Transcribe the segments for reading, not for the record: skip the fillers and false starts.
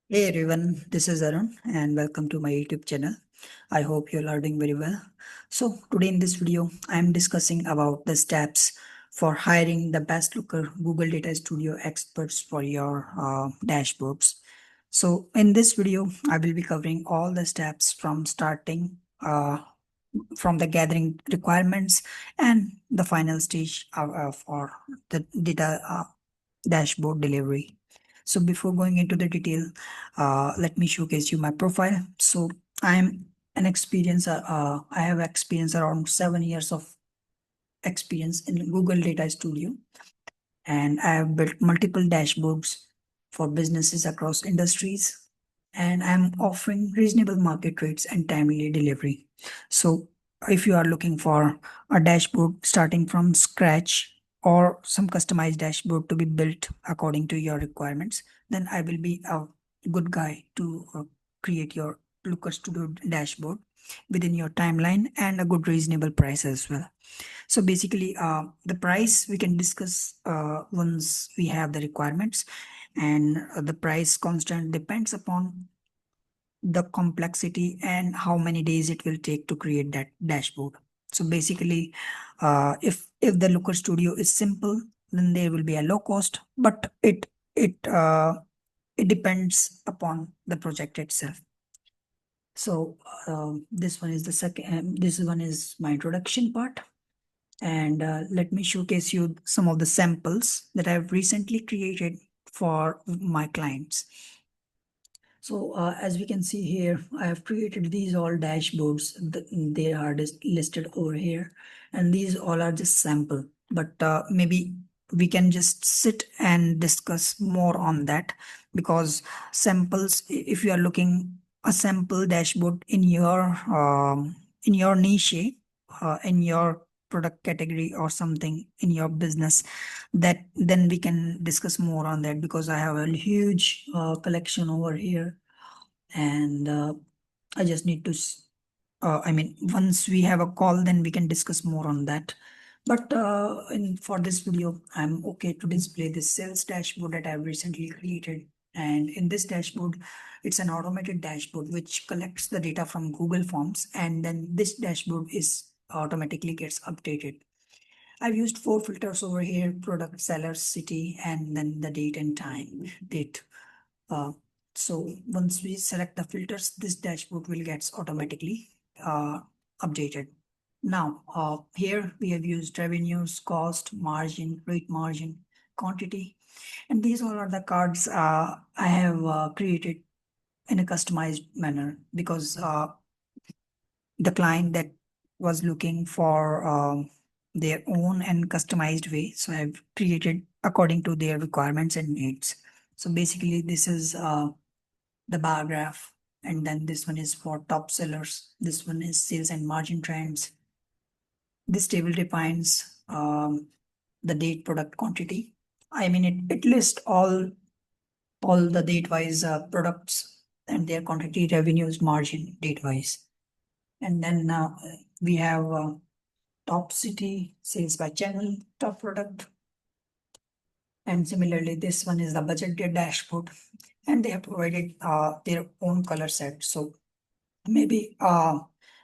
Hey everyone, this is Arun and welcome to my YouTube channel. I hope you are doing very well. So today in this video, I am discussing about the steps for hiring the best looker Google Data Studio experts for your dashboards. So in this video, I will be covering all the steps from starting from the gathering requirements and the final stage for the data dashboard delivery. So before going into the detail, let me showcase you my profile. So I'm an experience. I have experience around 7 years of experience in Google Data Studio, and I have built multiple dashboards for businesses across industries. And I'm offering reasonable market rates and timely delivery. So if you are looking for a dashboard starting from scratch or some customized dashboard to be built according to your requirements, then I will be a good guy to create your Looker Studio dashboard within your timeline and a good reasonable price as well. So basically, the price we can discuss once we have the requirements, and the price constant depends upon the complexity and how many days it will take to create that dashboard. So basically, if the Looker Studio is simple, then there will be a low cost, but it depends upon the project itself. So this one is the second. This one is my introduction part. And let me showcase you some of the samples that I've recently created for my clients. So as we can see here, I have created these all dashboards. They are listed over here, and these all are just sample. But maybe we can just sit and discuss more on that, because samples, if you are looking a sample dashboard in your niche, in your product category or something in your business, that then we can discuss more on that, because I have a huge collection over here. And I just need to I mean, once we have a call, then we can discuss more on that. But for this video, I'm okay to display this sales dashboard that I've recently created. And in this dashboard, it's an automated dashboard which collects the data from Google Forms, and then this dashboard is automatically gets updated. I've used 4 filters over here: product, seller, city, and then the date and time, date. Uh, so once we select the filters, this dashboard will get automatically updated. Now, here we have used revenues, cost, margin, rate margin, quantity, and these all are the cards I have created in a customized manner, because the client that was looking for their own and customized way. So I've created according to their requirements and needs. So basically, this is the bar graph, and then this one is for top sellers. This one is sales and margin trends. This table defines the date, product, quantity. I mean, it lists all the date wise products and their quantity, revenues, margin, date wise. And then we have top city, sales by channel, top product. And similarly, this one is the budget dashboard, and they have provided their own color set. So maybe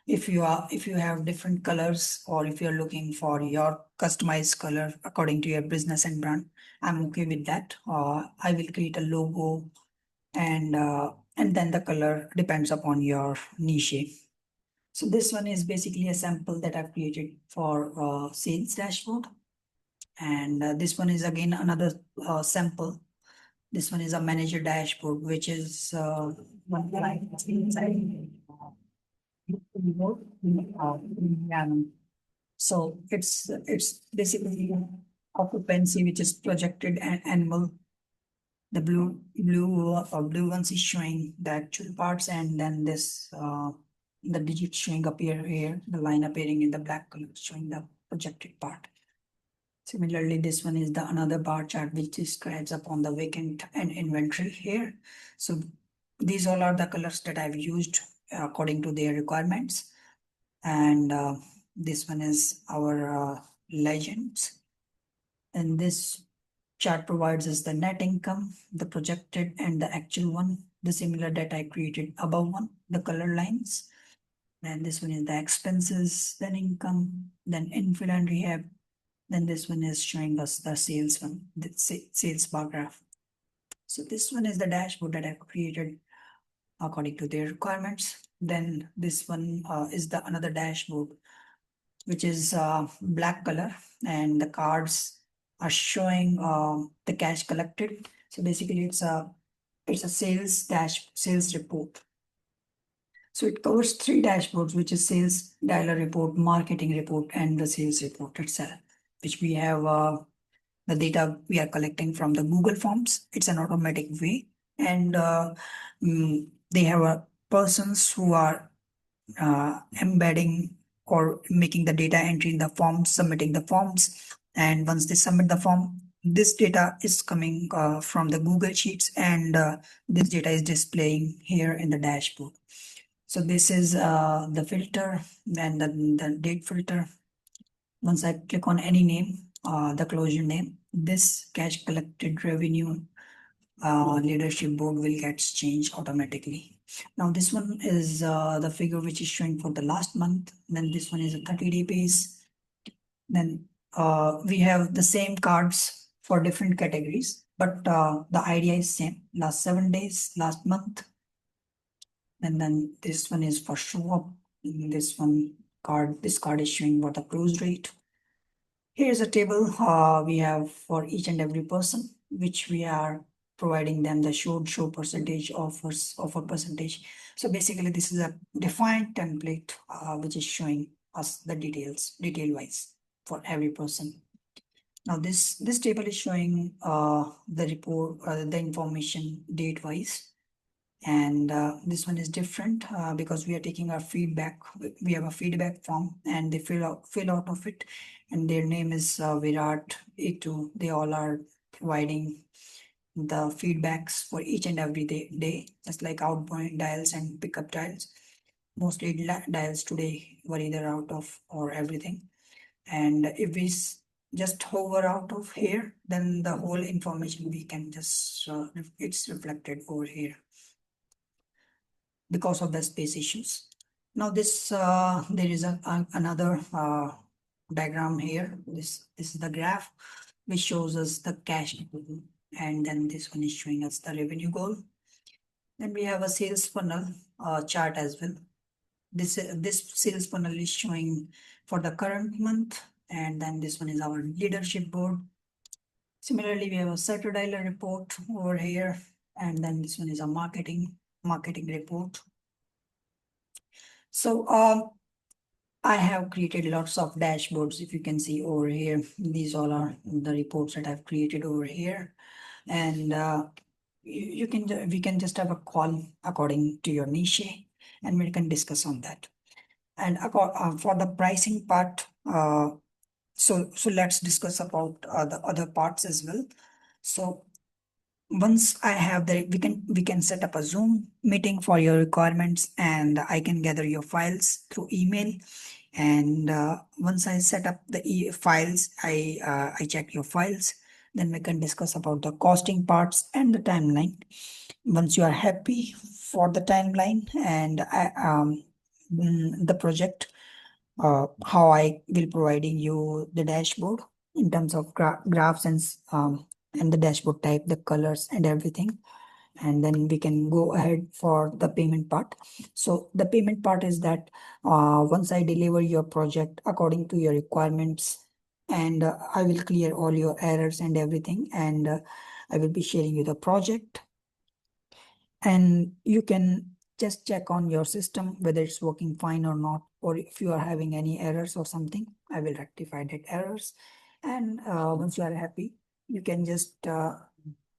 if you have different colors, or if you're looking for your customized color according to your business and brand, I'm okay with that. I will create a logo, and then the color depends upon your niche. So this one is basically a sample that I've created for sales dashboard. And this one is again another sample. This one is a manager dashboard, which is one client inside. Yeah. So it's basically occupancy, which is projected and annual. The blue ones is showing the actual parts, and then this the digits showing up here, the line appearing in the black color showing the projected part. Similarly, this one is the another bar chart which describes upon the vacant and inventory here. So these all are the colors that I've used according to their requirements. And this one is our legends. And this chart provides us the net income, the projected and the actual one, the similar that I created above one, the color lines. Then this one is the expenses, then income, then infill and rehab. Then this one is showing us the sales one, the sales bar graph. So this one is the dashboard that I've created according to their requirements. Then this one is the another dashboard, which is black color, and the cards are showing the cash collected. So basically it's a sales report. So it covers three dashboards, which is sales dialer report, marketing report, and the sales report itself, which we have the data we are collecting from the Google Forms. It's an automatic way, and they have persons who are embedding or making the data entry in the forms, submitting the forms. And once they submit the form, this data is coming from the Google Sheets, and this data is displaying here in the dashboard. So this is the filter and the date filter. Once I click on any name, the closure name, this cash collected revenue leadership board will get changed automatically. Now this one is the figure which is showing for the last month. Then this one is a 30-day base. Then we have the same cards for different categories, but the idea is same. Last 7 days, last month. And then this one is for show up. This card is showing what the close rate. Here's a table we have for each and every person, which we are providing them the show percentage offer percentage. So basically this is a defined template which is showing us the detail wise for every person. Now this table is showing the report, the information date wise. And this one is different because we are taking our feedback. We have a feedback form, and they fill out of it, and their name is Virat, A2. They all are providing the feedbacks for each and every day, just like outbound dials and pickup dials. Mostly dials today were either out of or everything. And if we just hover out of here, then the whole information we can just it's reflected over here because of the space issues. Now this there is another diagram here. This is the graph which shows us the cash equity, and then this one is showing us the revenue goal. Then we have a sales funnel chart as well. This sales funnel is showing for the current month, and then this one is our leadership board. Similarly, we have a Saturday report over here, and then this one is a marketing report. So I have created lots of dashboards. If you can see over here, these all are the reports that I've created over here. And we can just have a call according to your niche, and we can discuss on that. And for the pricing part, so let's discuss about the other parts as well. So once I have we can set up a Zoom meeting for your requirements, and I can gather your files through email. And once I set up the files, I check your files. Then we can discuss about the costing parts and the timeline. Once you are happy for the timeline and the project, how I will providing you the dashboard in terms of graphs and the dashboard type, the colors and everything. And then we can go ahead for the payment part. So the payment part is that once I deliver your project according to your requirements, and I will clear all your errors and everything, and I will be sharing you the project, and you can just check on your system whether it's working fine or not, or if you are having any errors or something, I will rectify that errors. And once you are happy, you can just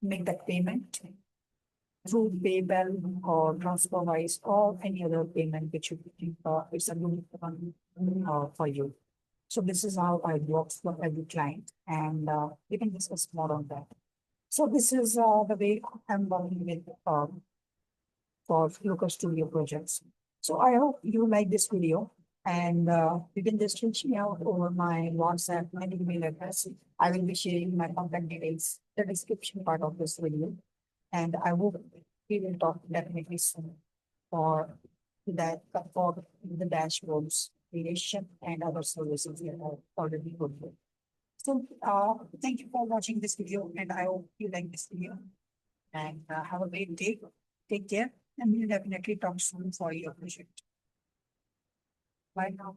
make that payment through PayPal or TransferWise or any other payment which you think it's a good one for you. So this is how it works for every client, and we can discuss more on that. So this is the way I'm working with for Looker Studio projects. So I hope you like this video, and you can just reach me out over my WhatsApp and email address. I will be sharing my contact details the description part of this video. And I hope we will talk definitely soon for that for the dashboards creation and other services we have already put here. So thank you for watching this video, and I hope you like this video. And have a great day. Take care, and we'll definitely talk soon for your project. Bye now.